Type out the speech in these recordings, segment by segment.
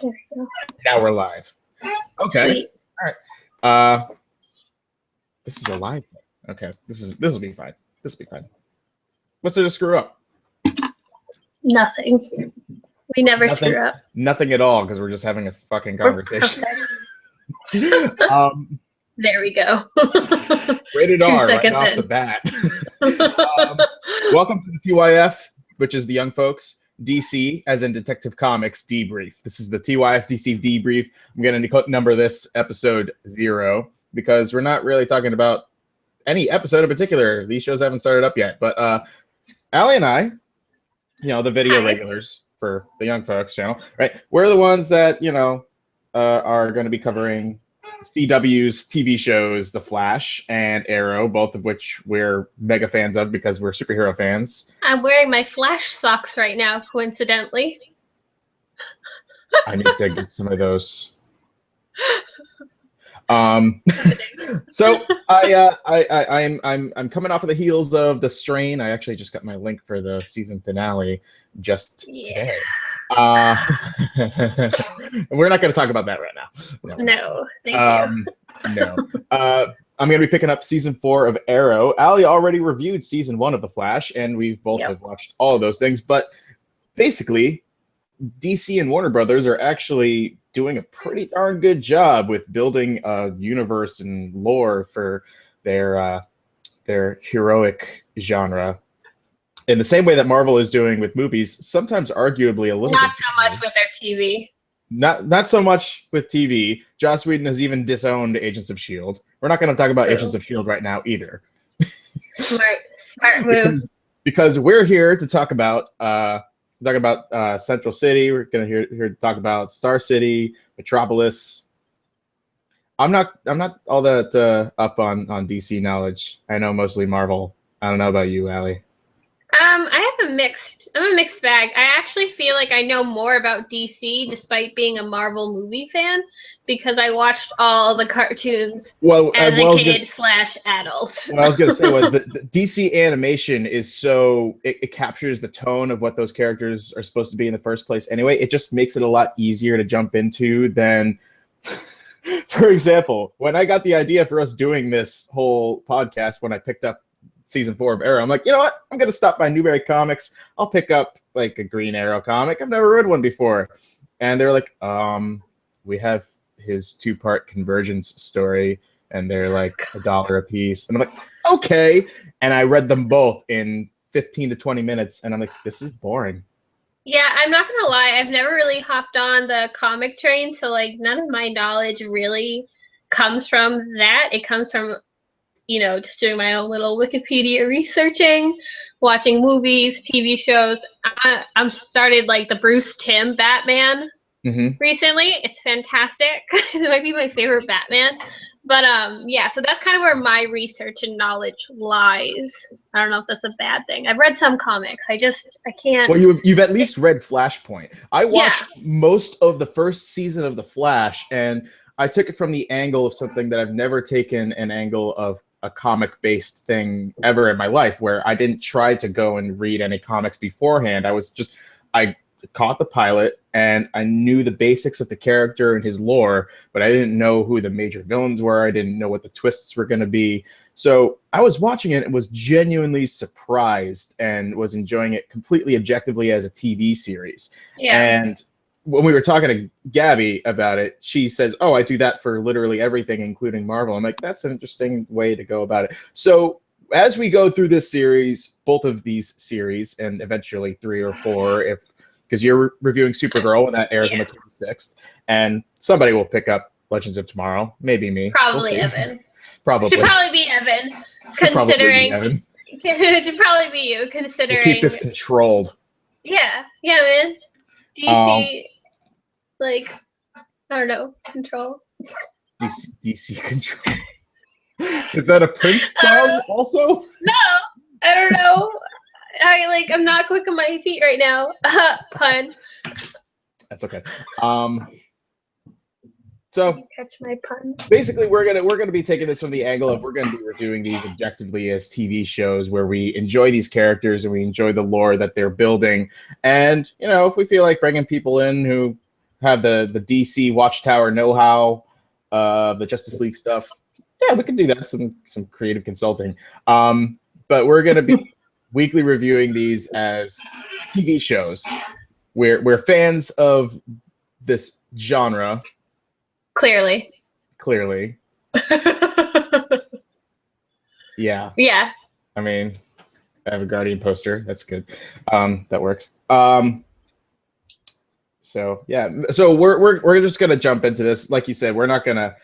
There we go. Now we're live. Okay. Sweet. All right. This is a live. Okay. This will be fine. This will be fine. What's there to screw up? Nothing. We never screw up. Nothing at all, because we're just having a fucking conversation. There we go. Rated R right off the bat. Welcome to the TYF, which is the Young Folks DC, as in Detective Comics Debrief. This is the TYF DC Debrief. I'm going to number this episode 0 because we're not really talking about any episode in particular. These shows haven't started up yet, but Allie and I, the video regulars for the Young Folks channel, right? We're the ones that, are going to be covering CW's TV shows, The Flash and Arrow, both of which we're mega fans of because we're superhero fans. I'm wearing my Flash socks right now, coincidentally. I need to get some of those. So I'm coming off of the heels of The Strain. I actually just got my link for the season finale just today. We're not going to talk about that right now. No, thank you. No. I'm going to be picking up season 4 of Arrow. Allie already reviewed season 1 of The Flash, and we've both have watched all of those things. But basically, DC and Warner Brothers are actually doing a pretty darn good job with building a universe and lore for their heroic genre. In the same way that Marvel is doing with movies, sometimes arguably a little not so much with their TV. Not so much with TV. Joss Whedon has even disowned Agents of S.H.I.E.L.D. We're not going to talk about Agents of S.H.I.E.L.D. right now either. Smart move. because we're here to talk about Central City. We're going to here to talk about Star City, Metropolis. I'm not all that up on DC knowledge. I know mostly Marvel. I don't know about you, Allie. I'm a mixed bag. I actually feel like I know more about DC despite being a Marvel movie fan because I watched all the cartoons as a kid/adult. What I was going to say was that the DC animation is it captures the tone of what those characters are supposed to be in the first place anyway. It just makes it a lot easier to jump into than, for example, when I got the idea for us doing this whole podcast, when I picked up season 4 of Arrow, I'm like, you know what? I'm going to stop by Newberry Comics. I'll pick up like a Green Arrow comic. I've never read one before. And they're like, we have his 2-part Convergence story, and they're like $1 a piece. And I'm like, okay. And I read them both in 15 to 20 minutes, and I'm like, this is boring. Yeah, I'm not going to lie. I've never really hopped on the comic train, so like none of my knowledge really comes from that. It comes from just doing my own little Wikipedia researching, watching movies, TV shows. I'm started like the Bruce Timm Batman recently. It's fantastic. It might be my favorite Batman. But so that's kind of where my research and knowledge lies. I don't know if that's a bad thing. I've read some comics. I can't. Well, you've at least read Flashpoint. I watched most of the first season of The Flash, and I took it from the angle of something that I've never taken an angle of a comic-based thing ever in my life, where I didn't try to go and read any comics beforehand. I caught the pilot, and I knew the basics of the character and his lore, but I didn't know who the major villains were. I didn't know what the twists were going to be. So I was watching it and was genuinely surprised and was enjoying it completely objectively as a TV series. Yeah. And when we were talking to Gabby about it, she says, oh, I do that for literally everything, including Marvel. I'm like, that's an interesting way to go about it. So as we go through this series, both of these series, and eventually 3 or 4, because you're reviewing Supergirl and that airs on the 26th, and somebody will pick up Legends of Tomorrow. Maybe me. Probably Evan. Probably. Should probably be Evan, considering. It should probably be you, considering. We'll keep this controlled. Yeah, man. DC, I don't know, control. DC control. Is that a Prince song also? No, I don't know. I'm not quick on my feet right now. Pun. That's okay. So catch my pun. Basically, we're gonna be taking this from the angle of we're gonna be reviewing these objectively as TV shows where we enjoy these characters and we enjoy the lore that they're building. And if we feel like bringing people in who have the DC Watchtower know-how, the Justice League stuff. Yeah, we could do that. Some creative consulting. But we're gonna be weekly reviewing these as TV shows. We're fans of this genre. Clearly. Yeah. Yeah. I mean, I have a Guardian poster. That's good. That works. So yeah. So we're just gonna jump into this. Like you said, we're not gonna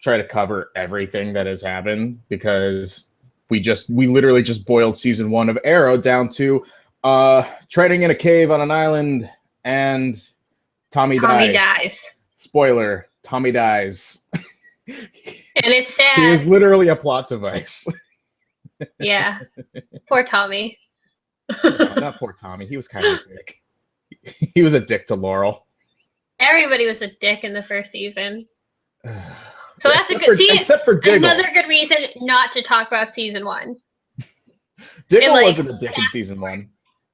try to cover everything that has happened because we literally just boiled season 1 of Arrow down to trading in a cave on an island and Tommy dies. Spoiler, Tommy dies. And it's sad. He was literally a plot device. Yeah. Poor Tommy. No, not poor Tommy. He was kind of a dick. He was a dick to Laurel. Everybody was a dick in the first season. So that's except for Diggle. Another good reason not to talk about season 1. Diggle wasn't a dick in season 1.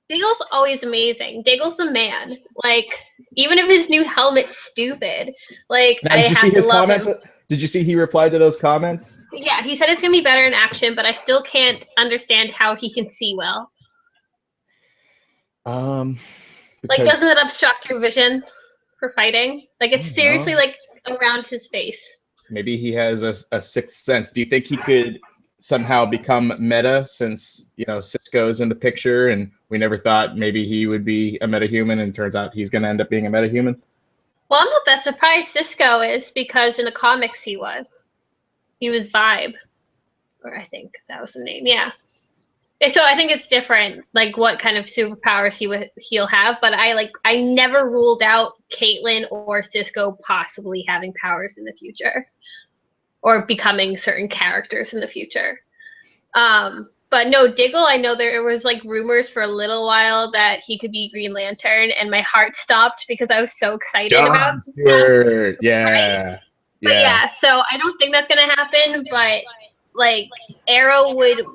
Diggle's always amazing. Diggle's the man. Like, even if his new helmet's stupid, like, now, I have to love him. Did you see he replied to those comments? Yeah, he said it's gonna be better in action, but I still can't understand how he can see well. Like, doesn't it obstruct your vision for fighting? Like, it's seriously like around his face. Maybe he has a sixth sense. Do you think he could somehow become meta since, Cisco's in the picture and we never thought maybe he would be a metahuman and turns out he's going to end up being a metahuman? Well, I'm not that surprised Cisco is because in the comics he was. He was Vibe. Or I think that was the name. Yeah. So I think it's different, like what kind of superpowers he'll have, but I never ruled out Caitlin or Cisco possibly having powers in the future or becoming certain characters in the future. But no, Diggle, I know there was like rumors for a little while that he could be Green Lantern, and my heart stopped because I was so excited about Stewart. Yeah. Right? But yeah, so I don't think that's gonna happen, but like Arrow would,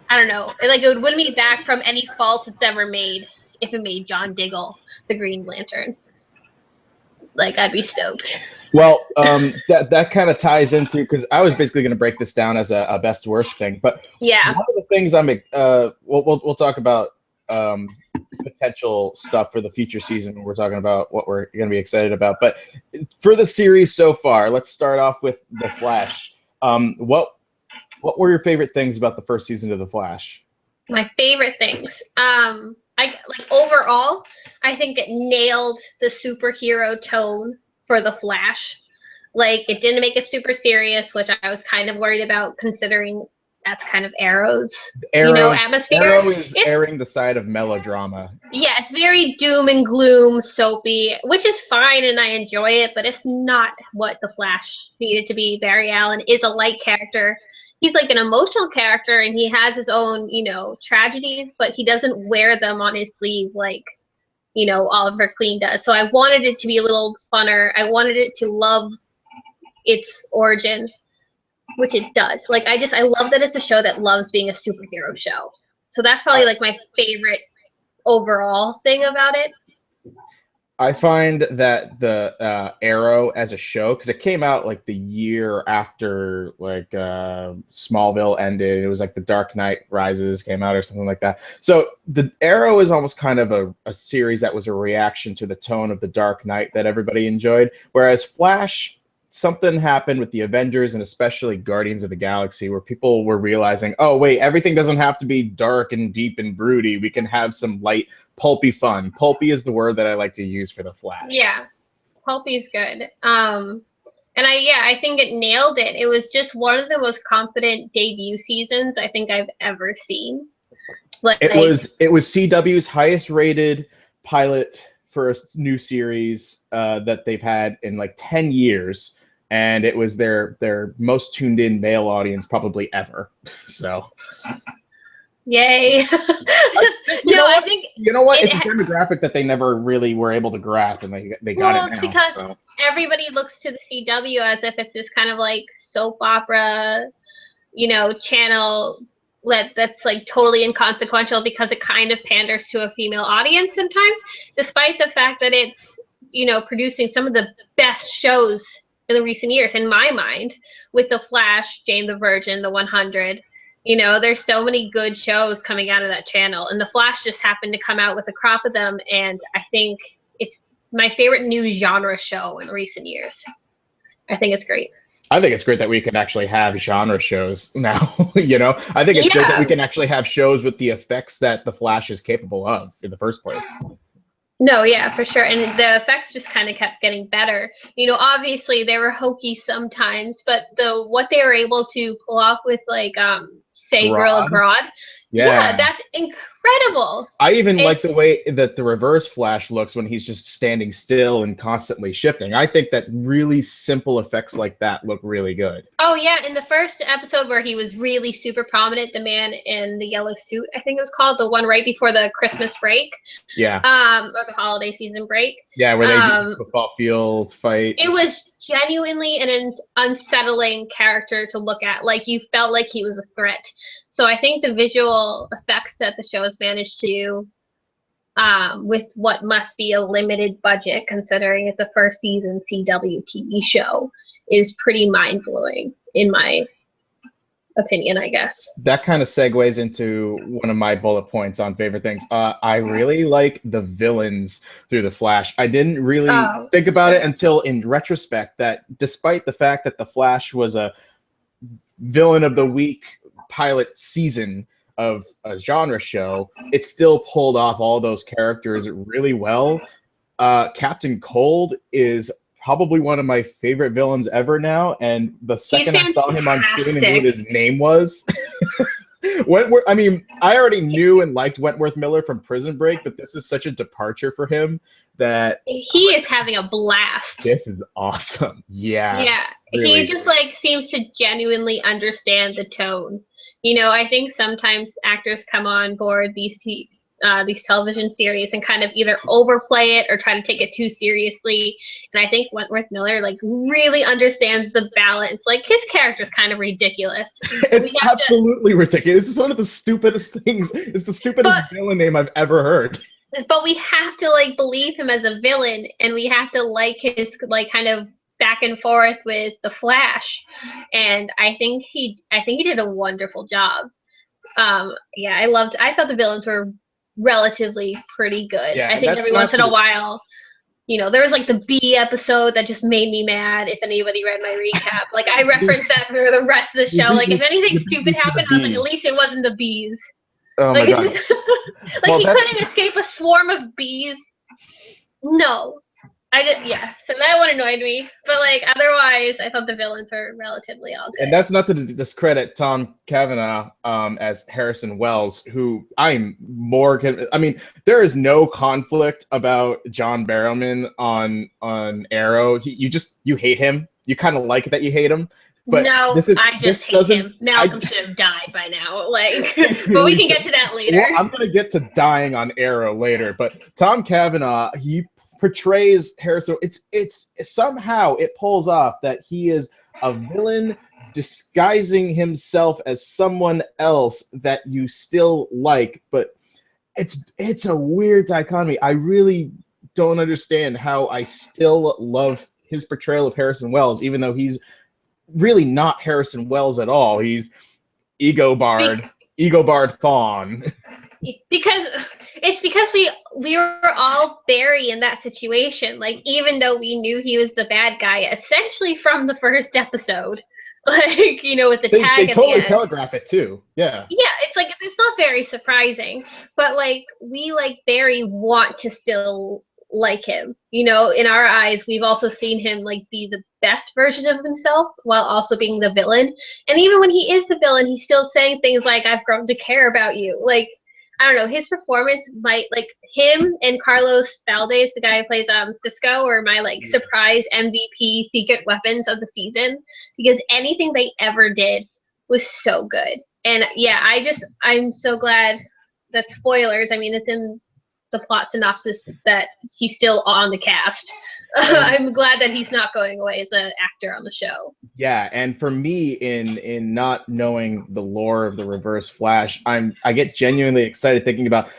I don't know, like it would win me back from any faults it's ever made if it made John Diggle the Green Lantern. Like, I'd be stoked. Well, that kind of ties into, because I was basically going to break this down as a best worst thing, but yeah, one of the things we'll talk about potential stuff for the future season. We're talking about what we're going to be excited about, but for the series so far, let's start off with The Flash. What were your favorite things about the first season of The Flash? My favorite things. Overall, I think it nailed the superhero tone for The Flash. Like, it didn't make it super serious, which I was kind of worried about considering that's kind of Arrow's atmosphere. Arrow is airing the side of melodrama. Yeah, it's very doom and gloom, soapy, which is fine and I enjoy it, but it's not what The Flash needed to be. Barry Allen is a light character. He's like an emotional character and he has his own, tragedies, but he doesn't wear them on his sleeve like, Oliver Queen does. So I wanted it to be a little funner. I wanted it to love its origin, which it does. Like, I love that it's a show that loves being a superhero show. So that's probably like my favorite overall thing about it. I find that the Arrow as a show, because it came out like the year after like Smallville ended. It was like The Dark Knight Rises came out or something like that. So the Arrow is almost kind of a series that was a reaction to the tone of The Dark Knight that everybody enjoyed. Whereas Flash, something happened with the Avengers and especially Guardians of the Galaxy where people were realizing, oh, wait, everything doesn't have to be dark and deep and broody. We can have some light, pulpy fun. Pulpy is the word that I like to use for The Flash. Yeah, pulpy is good. And I think it nailed it. It was just one of the most confident debut seasons I think I've ever seen. It was CW's highest rated pilot for a new series that they've had in like 10 years. And it was their most tuned in male audience probably ever. So, yay! I think you know what? It's a demographic that they never really were able to grasp, and they got it now. It's because everybody looks to the CW as if it's this kind of like soap opera, channel that's like totally inconsequential because it kind of panders to a female audience sometimes, despite the fact that it's producing some of the best shows in the recent years, in my mind, with The Flash, Jane the Virgin, The 100. There's so many good shows coming out of that channel, and The Flash just happened to come out with a crop of them, and I think it's my favorite new genre show in recent years. I think it's great. I think it's great that we can actually have genre shows now. I think it's great that we can actually have shows with the effects that The Flash is capable of in the first place. No, yeah, for sure. And the effects just kind of kept getting better. Obviously they were hokey sometimes, but what they were able to pull off with Say Girl Grodd. Yeah, that's incredible. I even like the way that the Reverse Flash looks when he's just standing still and constantly shifting. I think that really simple effects like that look really good. Oh, yeah. In the first episode where he was really super prominent, the man in the yellow suit, I think it was called, the one right before the Christmas break. Yeah. Or the holiday season break. Yeah, where they do the football field fight. It was genuinely an unsettling character to look at. You felt like he was a threat. So I think the visual effects that the show has managed to, with what must be a limited budget, considering it's a first season CW TV show, is pretty mind-blowing, in my opinion, I guess. That kind of segues into one of my bullet points on favorite things. I really like the villains through The Flash. I didn't really think about it until in retrospect that despite the fact that The Flash was a villain of the week pilot season of a genre show, it still pulled off all those characters really well. Captain Cold is probably one of my favorite villains ever now, and the second I saw him on screen and knew what his name was, Wentworth. I mean, I already knew and liked Wentworth Miller from Prison Break, but this is such a departure for him that he is having a blast. This is awesome. Yeah. Yeah. Really. He just seems to genuinely understand the tone. I think sometimes actors come on board these television series and kind of either overplay it or try to take it too seriously. And I think Wentworth Miller really understands the balance. His character's kind of ridiculous. It's absolutely ridiculous. This is one of the stupidest things. It's the stupidest villain name I've ever heard. But we have to believe him as a villain, and we have to like his kind of back and forth with the Flash, and I think he did a wonderful job. I thought the villains were relatively pretty good. Yeah, I think every once in a while, there was the bee episode that just made me mad. If anybody read my recap, I referenced that for the rest of the show. If anything stupid happened, I was at least it wasn't the bees. Oh my God. He couldn't escape a swarm of bees. No. So that one annoyed me, but otherwise, I thought the villains are relatively all good. And that's not to discredit Tom Cavanaugh as Harrison Wells, who I'm more. I mean, there is no conflict about John Barrowman on Arrow. You hate him. You kind of like that you hate him. But no, I just hate him. Malcolm should have died by now. But we can get to that later. Well, I'm gonna get to dying on Arrow later. But Tom Cavanaugh, he portrays Harrison. It's somehow it pulls off that he is a villain disguising himself as someone else that you still like, but it's a weird dichotomy. I really don't understand how I still love his portrayal of Harrison Wells, even though he's really not Harrison Wells at all. He's ego barred fawn. Because we were all Barry in that situation. Even though we knew he was the bad guy, essentially from the first episode, with the tag. They totally telegraph it too. Yeah. Yeah, it's not very surprising, but we Barry want to still like him. In our eyes, we've also seen him be the best version of himself while also being the villain. And even when he is the villain, he's still saying things like, "I've grown to care about you." I don't know, his performance might him and Carlos Valdez, the guy who plays Cisco, are my surprise MVP secret weapons of the season, because anything they ever did was so good. And yeah, I'm so glad that, spoilers, I mean, it's in the plot synopsis that he's still on the cast. I'm glad that he's not going away as an actor on the show. Yeah, and for me, in not knowing the lore of the Reverse Flash, I get genuinely excited thinking about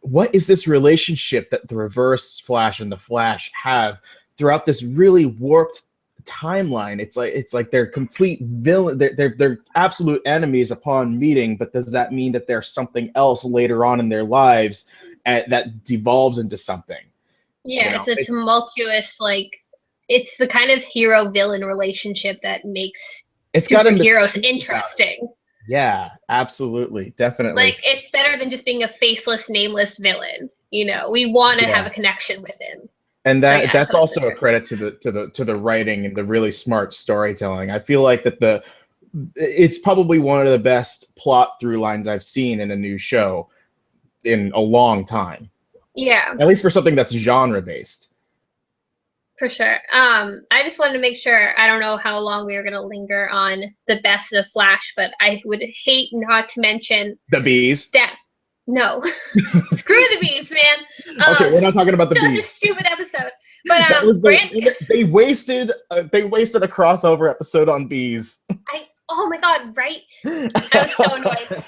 what is this relationship that the Reverse Flash and the Flash have throughout this really warped timeline? It's like they're complete villain. They're absolute enemies upon meeting. But does that mean that there's something else later on in their lives that devolves into something? Yeah, it's a tumultuous, like, it's the kind of hero-villain relationship that makes superheroes interesting. Yeah, absolutely, definitely. Like, it's better than just being a faceless, nameless villain. You know, we want to have a connection with him. And that's also a credit to the writing and the really smart storytelling. I feel like that it's probably one of the best plot through lines I've seen in a new show in a long time. Yeah. At least for something that's genre based. For sure. I just wanted to make sure, I don't know how long we were going to linger on the best of Flash, but I would hate not to mention the bees. No. Screw the bees, man. Okay, we're not talking about the bees. Such a stupid episode. But they wasted a crossover episode on bees. Oh my god, right? I was so annoyed.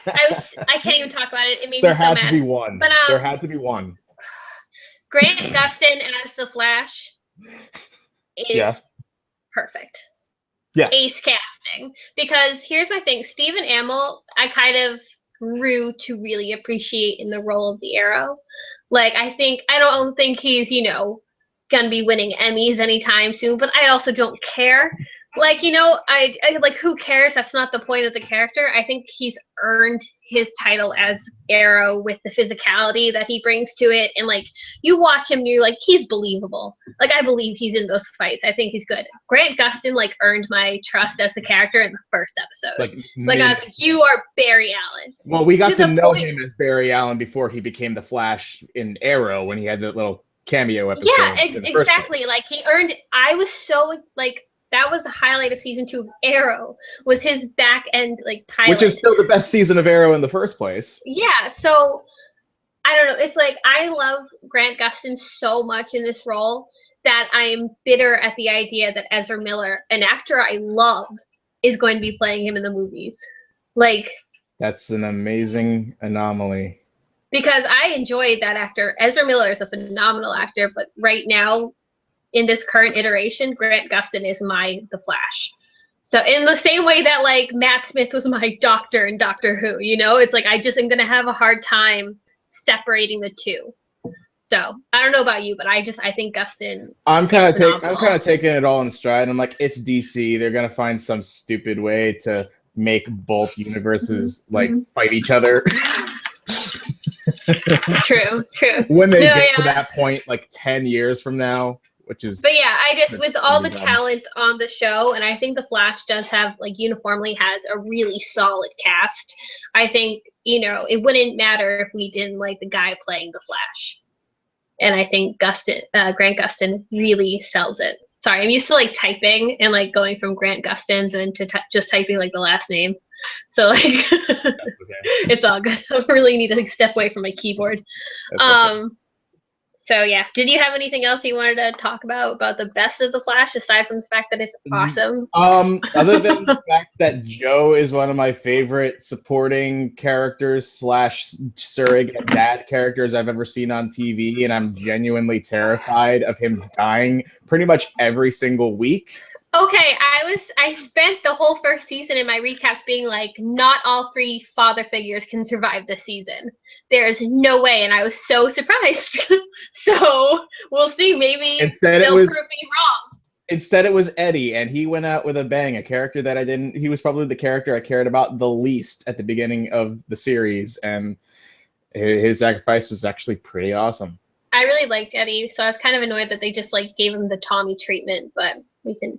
I can't even talk about it. It made me so mad. There had to be one. But there had to be one. Grant Gustin as the Flash is perfect. Yes. Ace casting. Because here's my thing. Stephen Amell, I kind of grew to really appreciate in the role of the Arrow. Like, I don't think he's, gonna be winning Emmys anytime soon, but I also don't care. Like, I like, who cares? That's not the point of the character. I think he's earned his title as Arrow with the physicality that he brings to it. And, like, you watch him and you're like, he's believable. Like, I believe he's in those fights. I think he's good. Grant Gustin, like, earned my trust as the character in the first episode. Like I was like, you are Barry Allen. Well, we got to know him as Barry Allen before he became the Flash in Arrow when he had that little cameo episode. Yeah, exactly. Like, he earned it. I was so, like, that was the highlight of season 2 of Arrow, was his back end, like, pilot. Which is still the best season of Arrow in the first place. Yeah, so I don't know. It's like, I love Grant Gustin so much in this role that I am bitter at the idea that Ezra Miller, an actor I love, is going to be playing him in the movies. Like, that's an amazing anomaly. Because I enjoyed that actor. Ezra Miller is a phenomenal actor, but right now, in this current iteration, Grant Gustin is the Flash. So in the same way that, like, Matt Smith was my Doctor in Doctor Who, it's like, I just am going to have a hard time separating the two. So I don't know about you, but I think Gustin. I'm kind of taking it all in stride. I'm like, it's DC. They're going to find some stupid way to make both universes like fight each other. True. When they get to that point, like 10 years from now. But yeah, with all the talent on the show, and I think the Flash does have, like, uniformly has a really solid cast. I think, it wouldn't matter if we didn't like the guy playing the Flash. And I think Grant Gustin really sells it. Sorry, I'm used to, like, typing and, like, going from Grant Gustin and to just typing, like, the last name. So, like, that's okay. It's all good. I really need to, like, step away from my keyboard. That's okay. So yeah, did you have anything else you wanted to talk about the best of the Flash, aside from the fact that it's awesome? Other than the fact that Joe is one of my favorite supporting characters / surrogate dad characters I've ever seen on TV, and I'm genuinely terrified of him dying pretty much every single week. Okay, I spent the whole first season in my recaps being like, not all 3 father figures can survive this season. There's no way, and I was so surprised. So we'll see. Maybe they'll prove me wrong. Instead, it was Eddie, and he went out with a bang. A character that he was probably the character I cared about the least at the beginning of the series, and his sacrifice was actually pretty awesome. I really liked Eddie, so I was kind of annoyed that they just, like, gave him the Tommy treatment, but we can.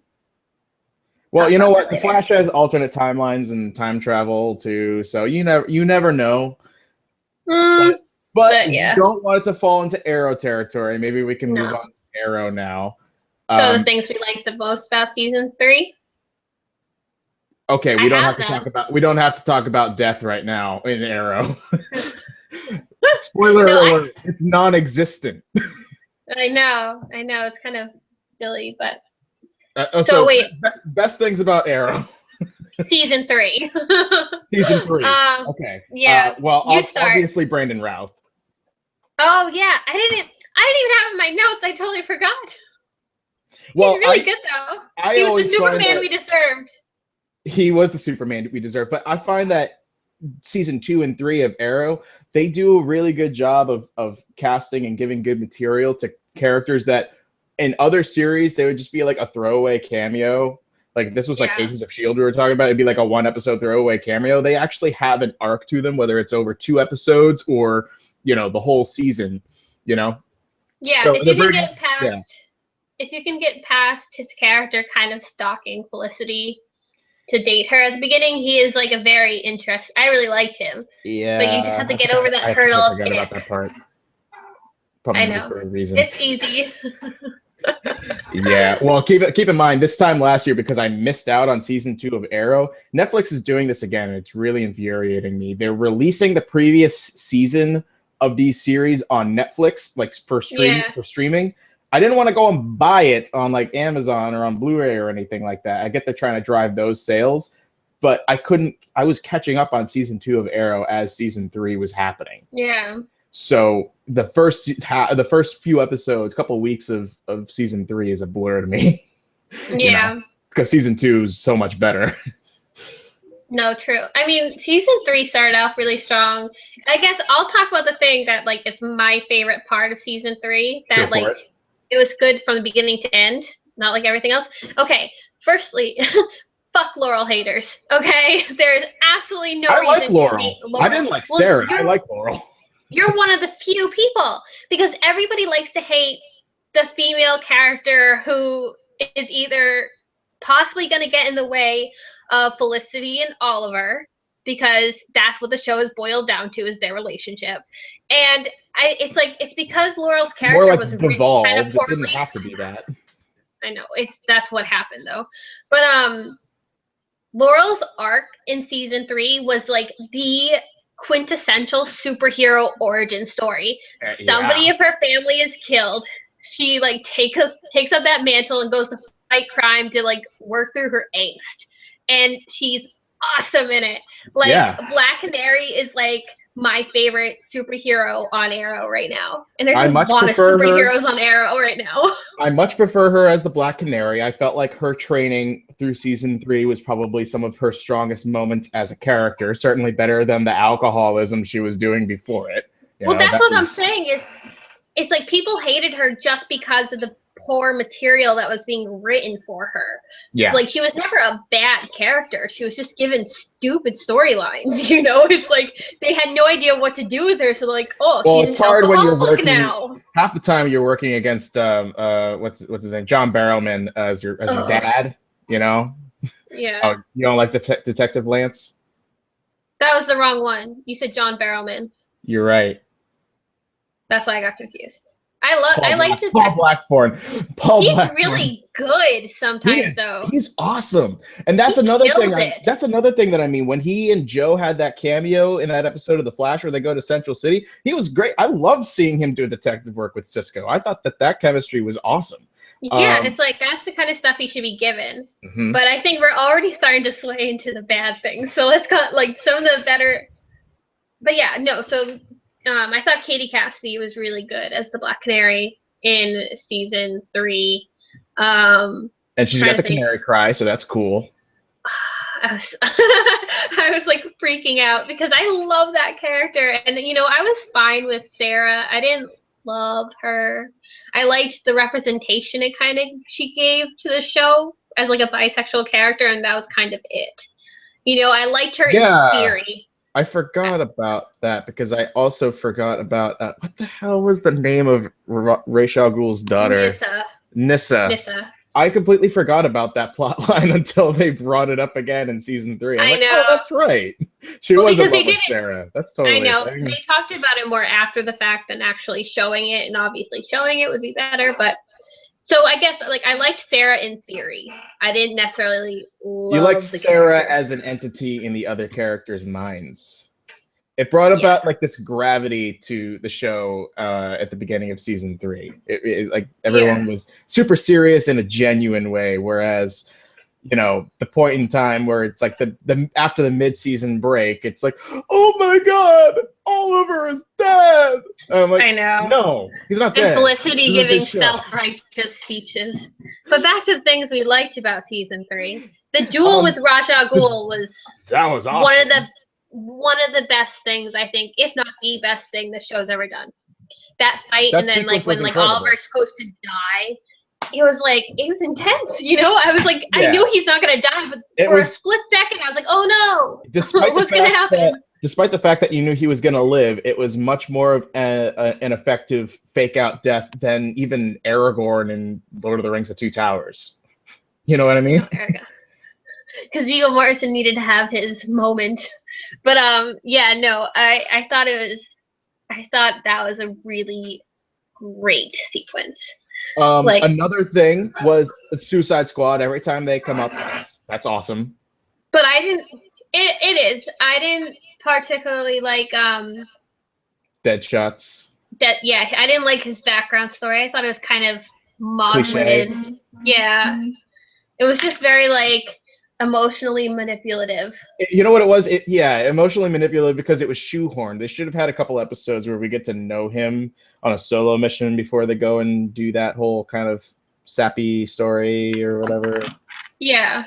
Well, you know what? The Flash has alternate timelines and time travel too, so you never know. But yeah, you don't want it to fall into Arrow territory. Maybe we can move on to Arrow now. So the things we like the most about season 3. Okay, we don't have to talk about death right now in Arrow. Spoiler alert! It's non-existent. I know. It's kind of silly, but. So wait. Best things about Arrow. Season 3. Season 3. Okay. Yeah. Well, obviously Brandon Routh. Oh yeah, I didn't even have it in my notes. I totally forgot. Well, He's really good though. I He was the always find Superman that we deserved. he was the Superman we deserve, but I find that season 2 and 3 of Arrow, they do a really good job of casting and giving good material to characters that in other series they would just be like a throwaway cameo. Like this was like Yeah. Agents of Shield we were talking about. It'd be like a 1 episode throwaway cameo. They actually have an arc to them, whether it's over 2 episodes or the whole season. Yeah, So if they're you can bringing, get past yeah, if you can get past his character kind of stalking Felicity to date her at the beginning, he is like a very interest. I really liked him. But you just yeah. have to get over that I hurdle of forgot about it. that part. I Probably know. for a reason. It's easy. Yeah, well, keep in mind this time last year because I missed out on season 2 of Arrow. Netflix is doing this again, and it's really infuriating me. They're releasing the previous season of these series on Netflix, like for streaming. I didn't want to go and buy it on like Amazon or on Blu-ray or anything like that. I get they're trying to drive those sales, but I couldn't. I was catching up on season 2 of Arrow as season 3 was happening. Yeah. So the first few episodes, couple weeks of season 3 is a blur to me. Yeah. Because season 2 is so much better. No, true. I mean, season 3 started off really strong. I guess I'll talk about the thing that like is my favorite part of season 3. That like it was good from the beginning to end, not like everything else. Okay, firstly, fuck Laurel haters. Okay, there's absolutely no reason like Laurel. to hate Laurel. I didn't like Sarah. I like Laurel. You're one of the few people because everybody likes to hate the female character who is either possibly going to get in the way of Felicity and Oliver because that's what the show is boiled down to is their relationship. And it's because Laurel's character was devolved. Kind of poorly. It didn't have to be that. I know that's what happened though. But Laurel's arc in season 3 was like the quintessential superhero origin story. Somebody of her family is killed. She like takes up that mantle and goes to fight crime to like work through her angst. And she's awesome in it. Like Black Canary is like my favorite superhero on Arrow right now. And there's a lot of superheroes on Arrow right now. I much prefer her as the Black Canary. I felt like her training through season 3 was probably some of her strongest moments as a character. Certainly better than the alcoholism she was doing before it. That's what I'm saying is it's like people hated her just because of the poor material that was being written for her. Yeah. Like she was never a bad character. She was just given stupid storylines, It's like they had no idea what to do with her. So like, she's it's hard when you're working now. Half the time you're working against what's his name? John Barrowman as your dad, Yeah. Oh, you don't like Detective Lance? That was the wrong one. You said John Barrowman. You're right. That's why I got confused. I like to Paul Blackthorne. He's really good sometimes though. He's awesome. And that's another thing. That's another thing that I mean. When he and Joe had that cameo in that episode of The Flash where they go to Central City, he was great. I loved seeing him do detective work with Cisco. I thought that chemistry was awesome. Yeah, it's like that's the kind of stuff he should be given. Mm-hmm. But I think we're already starting to sway into the bad things. So let's cut like some of the better. But yeah, no. So I thought Katie Cassidy was really good as the Black Canary in season 3. And she's got the canary cry, so that's cool. I was like freaking out because I love that character. And, I was fine with Sarah. I didn't love her. I liked the representation she gave to the show as like a bisexual character, and that was kind of it. I liked her in theory. I forgot about that because I also forgot about what the hell was the name of Ra's al Ghul's daughter? Nyssa. I completely forgot about that plot line until they brought it up again in season 3. I'm know. Oh, that's right. She was in love with Sarah. That's totally. I know. They talked about it more after the fact than actually showing it, and obviously showing it would be better. But so I guess like I liked Sarah in theory. I didn't necessarily love You liked Sarah as an entity in the other characters' minds. It brought about like this gravity to the show at the beginning of season 3. Like everyone was super serious in a genuine way, whereas the point in time where it's like the after the mid-season break, it's like, oh my god, Oliver is dead. And I'm like, I know. No, he's not dead. And Felicity giving self-righteous speeches. But back to the things we liked about season 3. The duel with Ra's al Ghul was awesome. one of the best things, I think, if not the best thing the show's ever done. That fight, and then like when Oliver's supposed to die, it was intense, I was like, I knew he's not gonna die, but for a split second I was like, oh no, what's gonna happen? Despite the fact that you knew he was gonna live, it was much more of an effective fake out death than even Aragorn in Lord of the Rings: The Two Towers. You know what I mean? Because Viggo Mortensen needed to have his moment. But I thought that was a really great sequence. Another thing was the Suicide Squad. Every time they come up, that's awesome. But I didn't particularly like Deadshot's. I didn't like his background story. I thought it was kind of maudlin. Yeah. It was just very emotionally manipulative. You know what it was? Emotionally manipulative because it was shoehorned. They should have had a couple episodes where we get to know him on a solo mission before they go and do that whole kind of sappy story or whatever. Yeah.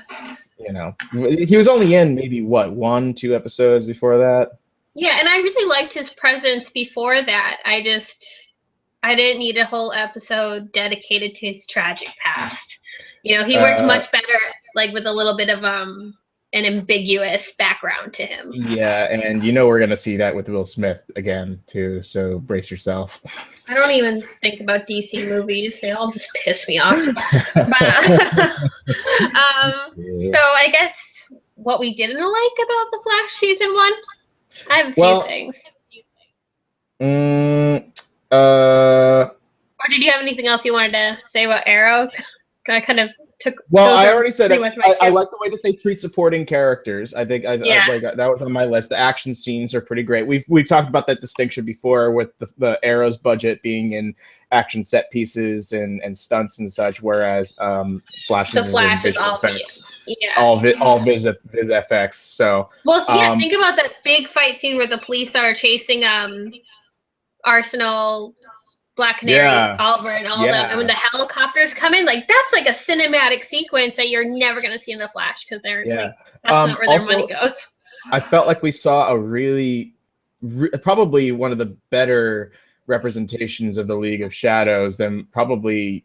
He was only in maybe 1-2 episodes before that. Yeah, and I really liked his presence before that. I didn't need a whole episode dedicated to his tragic past. He worked much better, with a little bit of an ambiguous background to him. Yeah, and we're gonna see that with Will Smith again too. So brace yourself. I don't even think about DC movies; they all just piss me off. But so I guess what we didn't like about the Flash season 1, I have a few things. Or did you have anything else you wanted to say about Arrow? I kind of took. Well, I already said it. I like the way that they treat supporting characters. I think that was on my list. The action scenes are pretty great. We've talked about that distinction before with the Arrow's budget being in action set pieces and stunts and such, whereas Flash's is in visual effects. All Viz FX. So think about that big fight scene where the police are chasing Arsenal, Black Canary, Oliver, and all them. And when the helicopters come in, that's a cinematic sequence that you're never going to see in the Flash because they're that's not where their money goes. I felt like we saw a really, probably one of the better representations of the League of Shadows than probably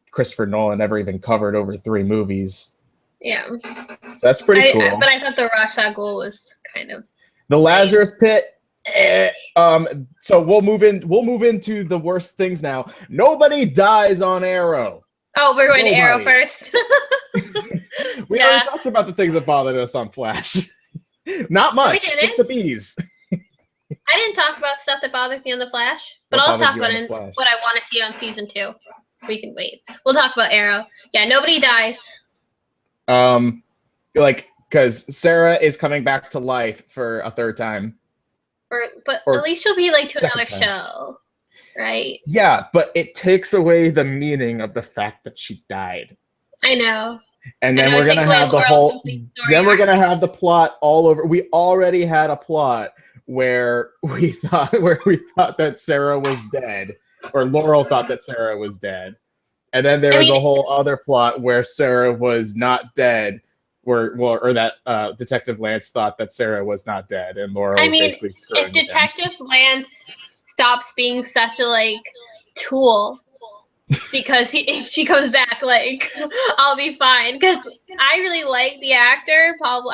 Christopher Nolan ever even covered over 3 movies. Yeah. So that's pretty cool. But I thought the Ra's al Ghul was kind of the Lazarus Pit. So we'll move into the worst things now. Nobody dies on Arrow. Oh, we're going to Arrow first. We already talked about the things that bothered us on Flash. Not much, just the bees. I didn't talk about stuff that bothered me on the Flash, but I'll talk about what I want to see on season 2. We can wait. We'll talk about Arrow. Yeah, nobody dies. Because Sarah is coming back to life for a 3rd time. But at least she'll be to another show, right? Yeah, but it takes away the meaning of the fact that she died. I know. And then we're gonna have the whole. Then we're gonna have the plot all over. We already had a plot where we thought that Sarah was dead, or Laurel thought that Sarah was dead, and then there was a whole other plot where Sarah was not dead. Or that Detective Lance thought that Sarah was not dead, and Laura was basically screwing if Detective Lance stops being such a tool, because if she comes back, I'll be fine. Because I really like the actor Paul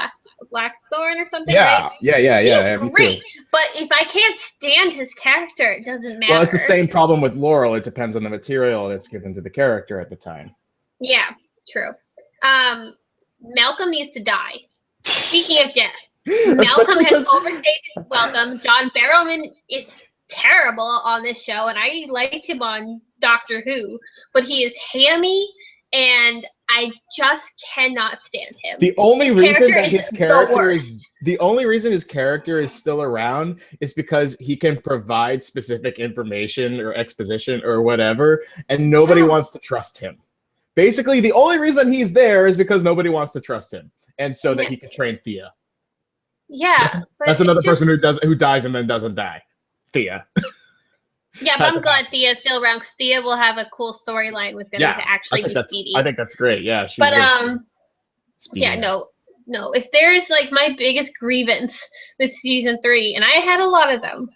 Blackthorne or something. Yeah. He's great. But if I can't stand his character, it doesn't matter. Well, it's the same problem with Laurel. It depends on the material that's given to the character at the time. Yeah, true. Malcolm needs to die. Speaking of death, Malcolm has overstayed his welcome. John Barrowman is terrible on this show, and I liked him on Doctor Who, but he is hammy, and I just cannot stand him. The only reason his character is still around is because he can provide specific information or exposition or whatever, and nobody wants to trust him. Basically, the only reason he's there is because nobody wants to trust him, and so that he can train Thea. Yeah, that's another person who dies and then doesn't die. Thea. Yeah, but I'm glad Thea's still around because Thea will have a cool storyline with him to actually be Speedy. I think that's great. Yeah, but yeah, no. If there's like my biggest grievance with season 3, and I had a lot of them,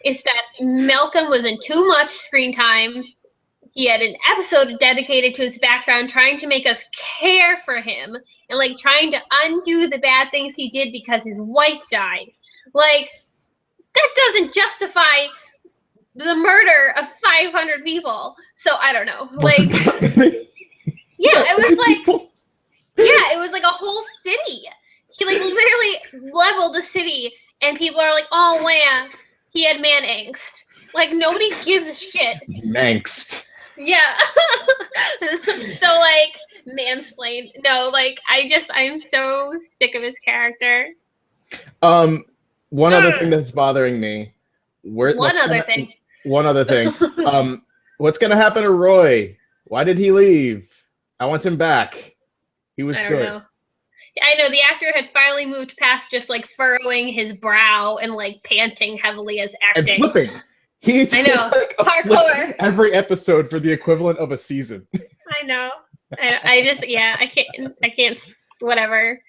is that Malcolm was in too much screen time. He had an episode dedicated to his background, trying to make us care for him and like trying to undo the bad things he did because his wife died. Like, that doesn't justify the murder of 500 people. So I don't know. Like, yeah, it was like a whole city. He like literally leveled the city, and people are like, "Oh, yeah, he had man angst." Like, nobody gives a shit. Angst. Yeah. So like, mansplain. No, like, I'm so sick of his character. One other thing that's bothering me. One other thing. What's gonna happen to Roy? Why did he leave? I want him back. He was good. I don't know. I know the actor had finally moved past just like furrowing his brow and like panting heavily as acting. And flipping. He did like a parkour every episode for the equivalent of a season. I know. I can't, whatever.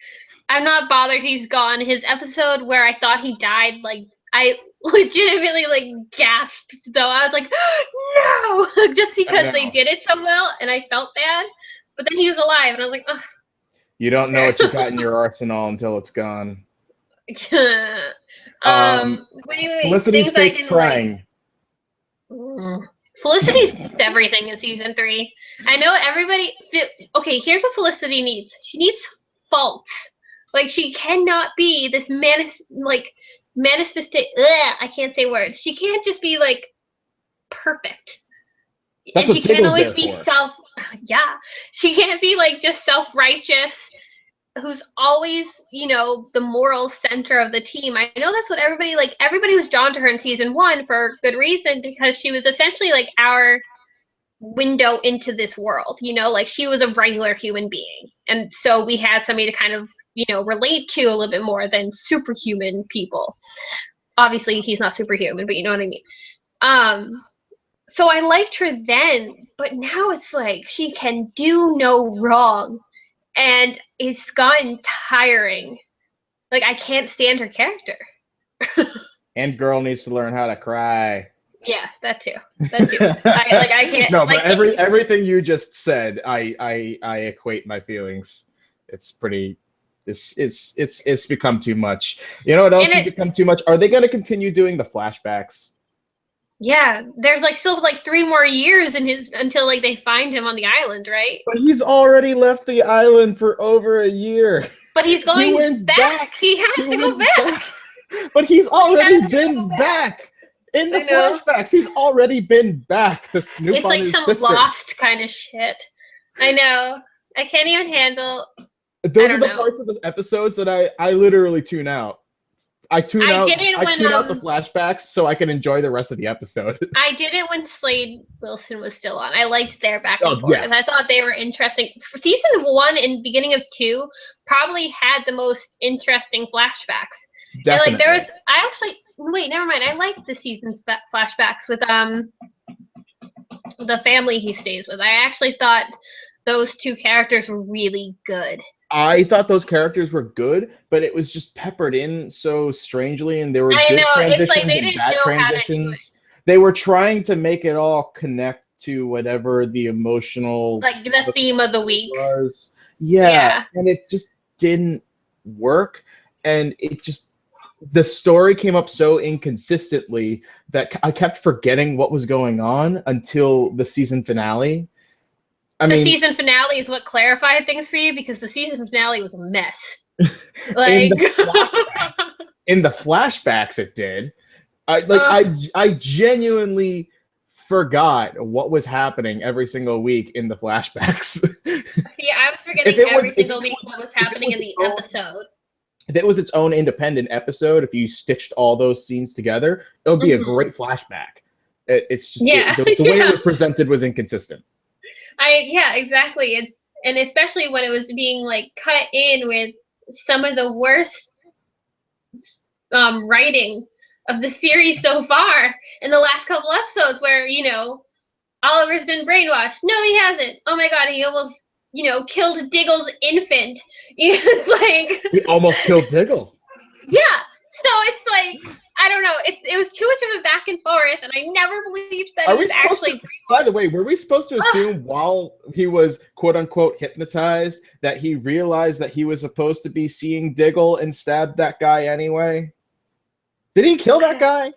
I'm not bothered he's gone. His episode where I thought he died, like, I legitimately like gasped though. I was like, no, just because they did it so well and I felt bad. But then he was alive and I was like, ugh. You don't know what you got in your arsenal until it's gone. Anyway, Felicity's fake crying. Felicity's everything in season 3. I know everybody. Okay, here's what Felicity needs. She needs faults. Like, she cannot be this manifestation. I can't say words. She can't just be like perfect. That's and what she can't always for. be she can't be like just self-righteous, who's always, the moral center of the team. I know that's what everybody was drawn to her in season 1 for good reason, because she was essentially like our window into this world, like she was a regular human being. And so we had somebody to kind of, relate to a little bit more than superhuman people. Obviously he's not superhuman, but you know what I mean. So I liked her then, but now it's like she can do no wrong, and it's gotten tiring. Like, I can't stand her character. And girl needs to learn how to cry. Yeah, that too. I can't. No, but everything you just said, I equate my feelings. It's pretty. It's become too much. You know what else has become too much? Are they going to continue doing the flashbacks? Yeah, there's like still like 3 more years until like they find him on the island, right? But he's already left the island for over a year. But he's going back. He has to go back. But he's already been back. In the flashbacks, he's already been back to snoop on his sister. It's like some Lost kind of shit. I know. I can't even handle. Those are the parts of the episodes that I literally tune out. I tune out the flashbacks so I can enjoy the rest of the episode. I did it when Slade Wilson was still on. I liked their back and forth. Yeah. And I thought they were interesting. Season 1 and beginning of 2 probably had the most interesting flashbacks. Definitely. And like never mind. I liked the season's flashbacks with the family he stays with. I actually thought those 2 characters were really good. I thought those characters were good, but it was just peppered in so strangely, and there were good transitions and bad transitions. They were trying to make it all connect to whatever the emotional, like the theme of the week was. Yeah, and it just didn't work, and the story came up so inconsistently that I kept forgetting what was going on until the season finale. The season finale is what clarified things for you, because the season finale was a mess. Like in the flashbacks, it did. I genuinely forgot what was happening every single week in the flashbacks. Yeah, I was forgetting every single week what was happening in the episode. If it was its own independent episode, if you stitched all those scenes together, it would be a great flashback. It's just the way it was presented was inconsistent. Yeah, exactly. And especially when it was being like cut in with some of the worst writing of the series so far in the last couple episodes, where Oliver's been brainwashed. No, he hasn't. Oh my god, he almost killed Diggle's infant. It's like He almost killed Diggle. yeah. So it's like I don't know. It was too much of a back and forth, and I never believed that he was actually. By the way, were we supposed to assume while he was quote unquote hypnotized that he realized that he was supposed to be seeing Diggle and stabbed that guy anyway? Did he kill that guy?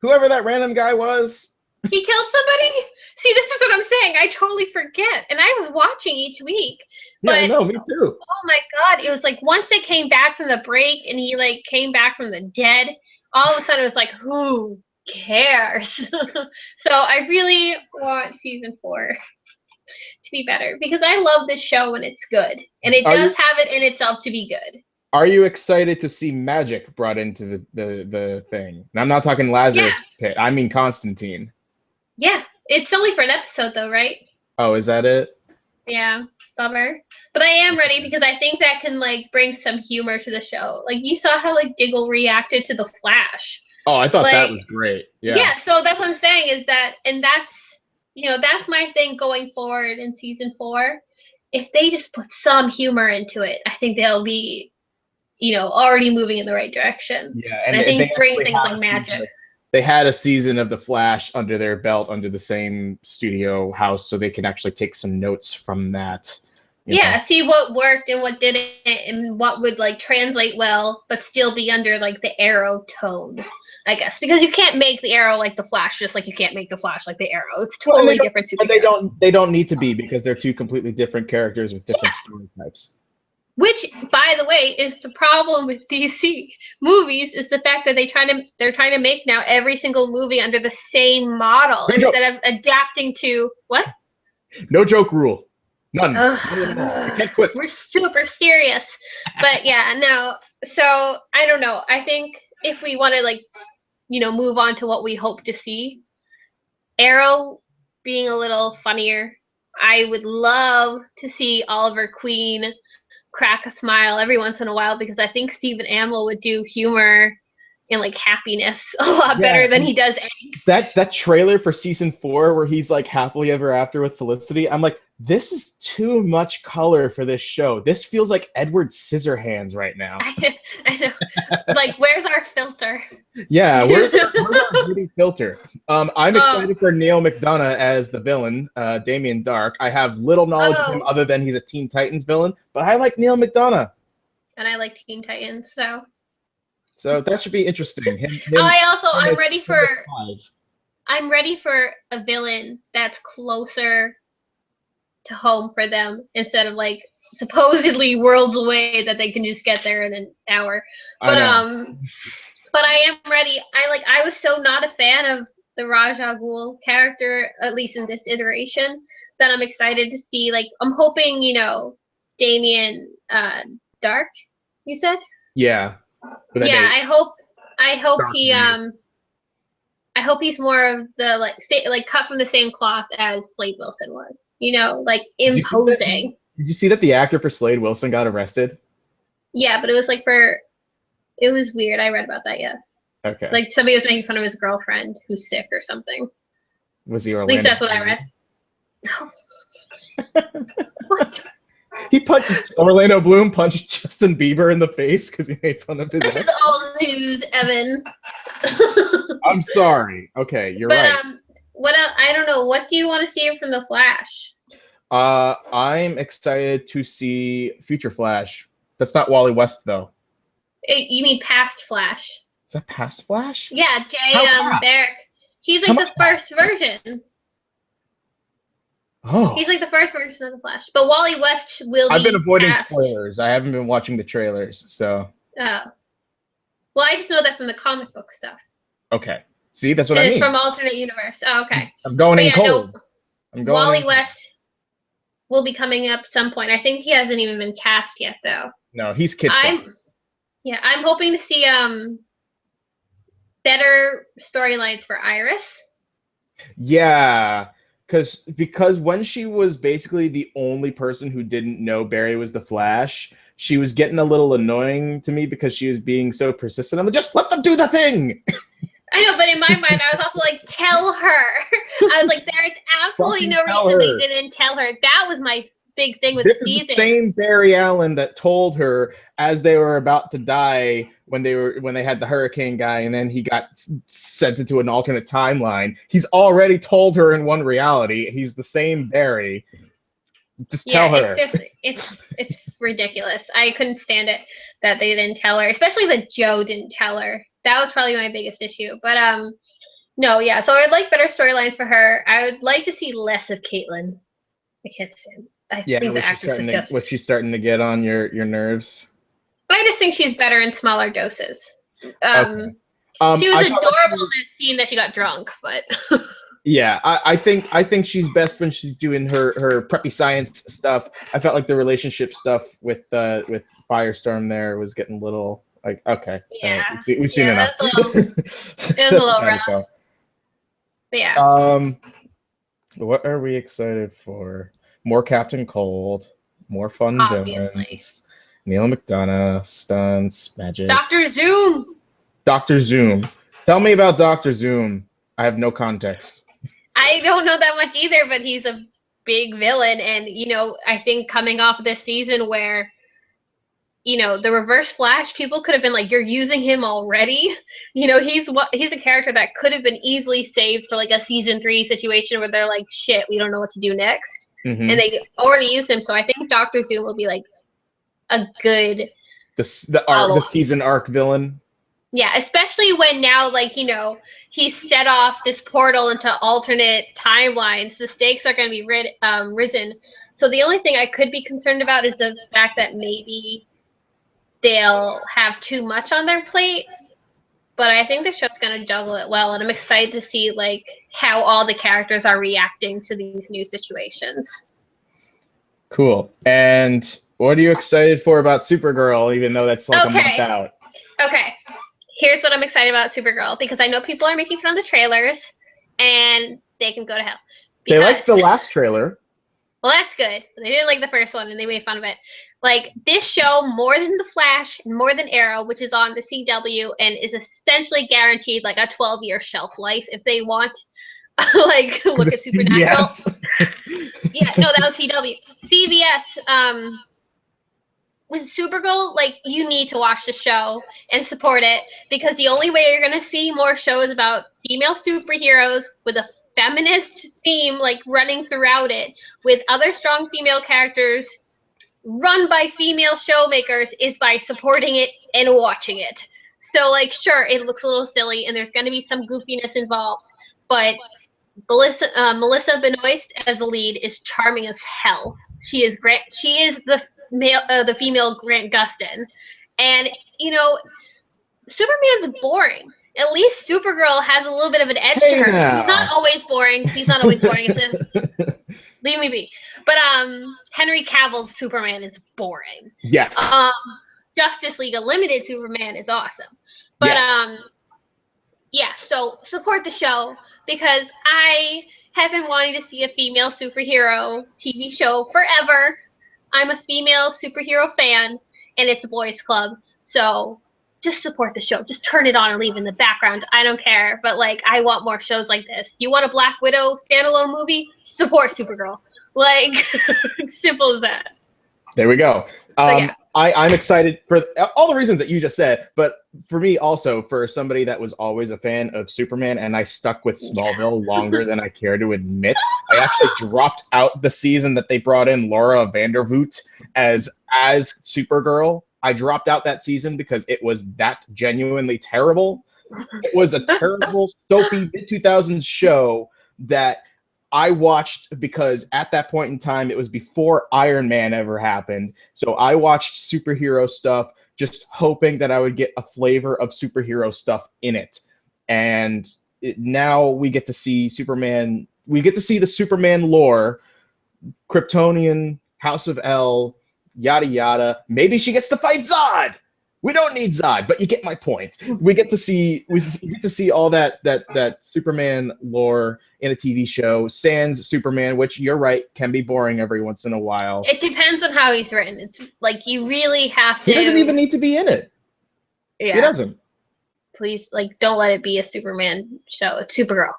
Whoever that random guy was? He killed somebody? See, this is what I'm saying. I totally forget. And I was watching each week. But, yeah, no, me too. Oh my god. It was like once they came back from the break and he like came back from the dead, all of a sudden it was like, who cares? So I really want season 4 to be better because I love this show when it's good. And it does have it in itself to be good. Are you excited to see magic brought into the thing? And I'm not talking Lazarus Pit. I mean Constantine. Yeah, it's only for an episode though, right? Oh, is that it? Yeah, bummer. But I am ready because I think that can like bring some humor to the show. Like you saw how like Diggle reacted to the Flash. Oh, I thought that was great. Yeah. Yeah, so that's what I'm saying is that, and that's my thing going forward in season 4. If they just put some humor into it, I think they'll be, already moving in the right direction. Yeah, and I think bring things like magic. They had a season of The Flash under their belt, under the same studio house, so they can actually take some notes from that. Yeah, see what worked and what didn't, and what would like translate well, but still be under like the Arrow tone, I guess, because you can't make the Arrow like the Flash, just like you can't make the Flash like the Arrow. It's totally different superheroes. And they don't need to be because they're two completely different characters with different story types. Which, by the way, is the problem with DC movies, is the fact that they're trying to make now every single movie under the same model instead of adapting to what? No joke rule. None. I can't quit. We're super serious. But yeah, no. So I don't know. I think if we want to move on to what we hope to see, Arrow being a little funnier. I would love to see Oliver Queen crack a smile every once in a while because I think Stephen Amell would do humor and like happiness a lot better than he does angst. That trailer for season 4 where he's like happily ever after with Felicity, I'm like, this is too much color for this show. This feels like Edward Scissorhands right now. I know. Like, where's our filter? Yeah, where's our beauty filter? I'm excited for Neil McDonough as the villain, Damien Dark. I have little knowledge of him other than he's a Teen Titans villain, but I like Neil McDonough. And I like Teen Titans, so that should be interesting. I'm ready for a villain that's closer to home for them instead of like supposedly worlds away that they can just get there in an hour. But I am ready. I was so not a fan of the Ra's al Ghul character, at least in this iteration, that I'm excited to see. Like, I'm hoping, Damien Dark, you said? Yeah. Yeah, I hope he I hope he's more of the cut from the same cloth as Slade Wilson was. Imposing. Did you see that the actor for Slade Wilson got arrested? Yeah, but it was it was weird. I read about that, yeah. Okay. Like somebody was making fun of his girlfriend who's sick or something. Was he Orlando? At least that's what I read. No. What? Orlando Bloom punched Justin Bieber in the face because he made fun of his This is old news, Evan. I'm sorry. Okay, you're right. What else? I don't know. What do you want to see from the Flash? I'm excited to see Future Flash. That's not Wally West though. You mean past Flash? Is that past Flash? Yeah, Derek. He's like the first version. Oh. He's like the first version of the Flash. But Wally West will be I've been avoiding past. Spoilers. I haven't been watching the trailers, so. Oh. Well, I just know that from the comic book stuff. Okay. See, that's what I mean. It's from alternate universe. Oh, okay. I'm going in cold. Wally West will be coming up some point. I think he hasn't even been cast yet, though. No, he's kid. I'm hoping to see better storylines for Iris. Yeah. because when she was basically the only person who didn't know Barry was the Flash, she was getting a little annoying to me because she was being so persistent. I'm like, just let them do the thing. I know, but in my mind, I was also like, tell her. I was like, there's absolutely no reason they didn't tell her. That was my big thing with the season. This is the same Barry Allen that told her as they were about to die when they had the hurricane guy, and then he got sent into an alternate timeline. He's already told her in one reality. He's the same Barry. Just tell her. It's ridiculous. I couldn't stand it that they didn't tell her, especially that Joe didn't tell her. That was probably my biggest issue. But no, yeah. So I'd like better storylines for her. I would like to see less of Caitlin. I can't stand. I think the actress is just. Was she starting to get on your nerves? I just think she's better in smaller doses. Okay. She was adorable in that scene that she got drunk, but. Yeah, I think she's best when she's doing her preppy science stuff. I felt like the relationship stuff with Firestorm there was getting a little like, okay, yeah, we've seen enough. It was a little rough. But yeah. What are we excited for? More Captain Cold, more fun villains. Neil McDonough, stunts, magic. Dr. Zoom. Dr. Zoom. Tell me about Dr. Zoom. I have no context. I don't know that much either, but he's a big villain, and I think coming off this season where the Reverse Flash, people could have been like, you're using him already. He's a character that could have been easily saved for like a season 3 situation where they're like, shit, we don't know what to do next. Mm-hmm. And they already used him, so I think Dr. Zoom will be like a good the season arc villain. Yeah, especially when now, he's set off this portal into alternate timelines. The stakes are going to be risen. So the only thing I could be concerned about is the fact that maybe they'll have too much on their plate. But I think the show's going to juggle it well, and I'm excited to see how all the characters are reacting to these new situations. Cool. And what are you excited for about Supergirl, even though that's a month out? Okay. Here's what I'm excited about Supergirl, because I know people are making fun of the trailers, and they can go to hell. They liked the last trailer. Well, that's good. They didn't like the first one, and they made fun of it. This show, more than The Flash, and more than Arrow, which is on the CW, and is essentially guaranteed a 12-year shelf life if they want. Look at Supernatural. Yeah, no, that was CW. CBS, with Supergirl, you need to watch the show and support it, because the only way you're going to see more shows about female superheroes with a feminist theme running throughout it, with other strong female characters run by female showmakers, is by supporting it and watching it. So sure, it looks a little silly and there's going to be some goofiness involved, but Melissa Benoist as the lead is charming as hell. She is the female Grant Gustin, and Superman's boring. At least Supergirl has a little bit of an edge to her. He's not always boring. Leave me be. But Henry Cavill's Superman is boring. Yes. Justice League Unlimited Superman is awesome. But yeah, so support the show, because I have been wanting to see a female superhero TV show forever. I'm a female superhero fan, and it's a boys club. So just support the show. Just turn it on and leave in the background. I don't care. But I want more shows like this. You want a Black Widow standalone movie? Support Supergirl. Simple as that. There we go. I'm excited for all the reasons that you just said, but for me also, for somebody that was always a fan of Superman, and I stuck with Smallville longer than I care to admit. I actually dropped out the season that they brought in Laura Vandervoot as Supergirl. I dropped out that season because it was that genuinely terrible. It was a terrible, soapy mid-2000s show that I watched because at that point in time, it was before Iron Man ever happened. So I watched superhero stuff just hoping that I would get a flavor of superhero stuff in it. And now we get to see Superman. We get to see the Superman lore, Kryptonian, House of L, yada, yada. Maybe she gets to fight Zod. We don't need Zod, but you get my point. We get to see all that Superman lore in a TV show. Sans Superman, which you're right, can be boring every once in a while. It depends on how he's written. It's like you really have to. He doesn't even need to be in it. Yeah. He doesn't. Please, like, don't let it be a Superman show. It's Supergirl.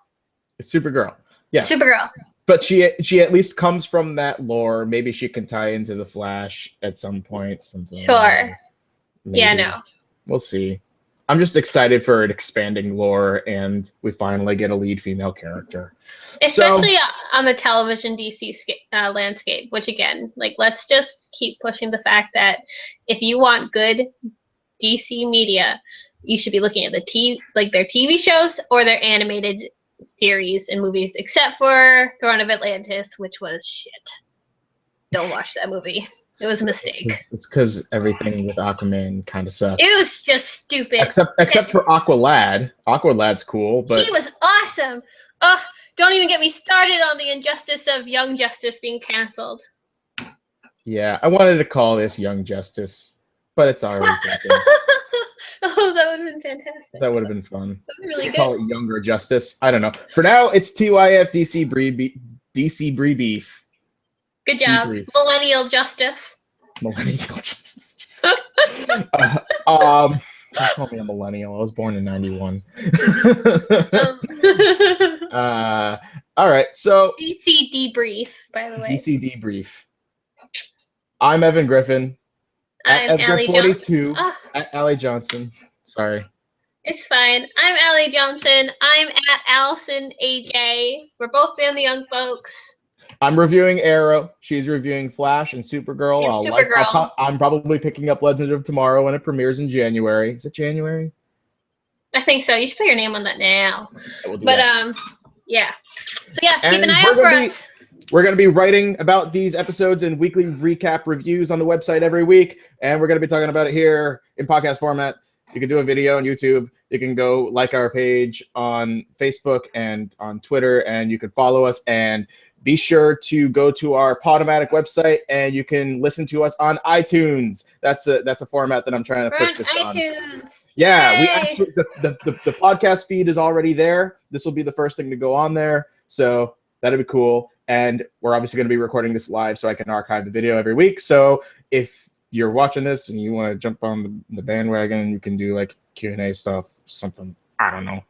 It's Supergirl. Yeah. Supergirl. But she at least comes from that lore. Maybe she can tie into the Flash at some point. Something. Sure. Maybe. Yeah, no. We'll see. I'm just excited for an expanding lore, and we finally get a lead female character. Especially on the television DC landscape, which again, like, let's just keep pushing the fact that if you want good DC media, you should be looking at their TV shows or their animated series and movies, except for Throne of Atlantis, which was shit. Don't watch that movie. It was a mistake. It's because everything with Aquaman kind of sucks. It was just stupid. Except for Aqualad. Aqualad's cool, but he was awesome. Oh, don't even get me started on the injustice of Young Justice being canceled. Yeah, I wanted to call this Young Justice, but it's already taken. Oh, that would have been fantastic. That would have been fun. That would be really good. Call it Younger Justice. I don't know. For now, it's TYF DC Debrief. Good job. Debrief. Millennial Justice. Millennial Justice. Don't call me a millennial. I was born in 91. All right, so DC Debrief, by the way. DC Debrief. I'm Evan Griffin. I'm Allie 42 Johnson. at Allie Johnson. Sorry. It's fine. I'm Allie Johnson. I'm at Allison AJ. We're both fan the young folks. I'm reviewing Arrow. She's reviewing Flash and Supergirl. I'm probably picking up Legends of Tomorrow when it premieres in January. Is it January? I think so. You should put your name on that now. Yeah. So yeah, keep And an eye out for us. We're going to be writing about these episodes in weekly recap reviews on the website every week, and we're going to be talking about it here in podcast format. You can do a video on YouTube. You can go like our page on Facebook and on Twitter, and you can follow us. And be sure to go to our Podomatic website, and you can listen to us on iTunes. That's a format that I'm trying to push this on. iTunes. Yeah, Yay. we actually the podcast feed is already there. This will be the first thing to go on there, so that'll be cool. And we're obviously going to be recording this live so I can archive the video every week. So if you're watching this and you want to jump on the bandwagon, you can do like Q&A stuff, something. I don't know.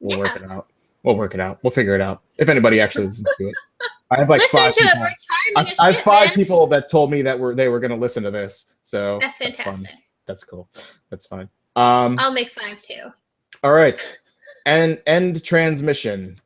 We'll work it out. We'll figure it out. If anybody actually listens to it. I have like five people. I have five people that told me that they were going to listen to this. So that's fantastic. That's fun. That's cool. That's fine. I'll make 5 too. All right. And end transmission.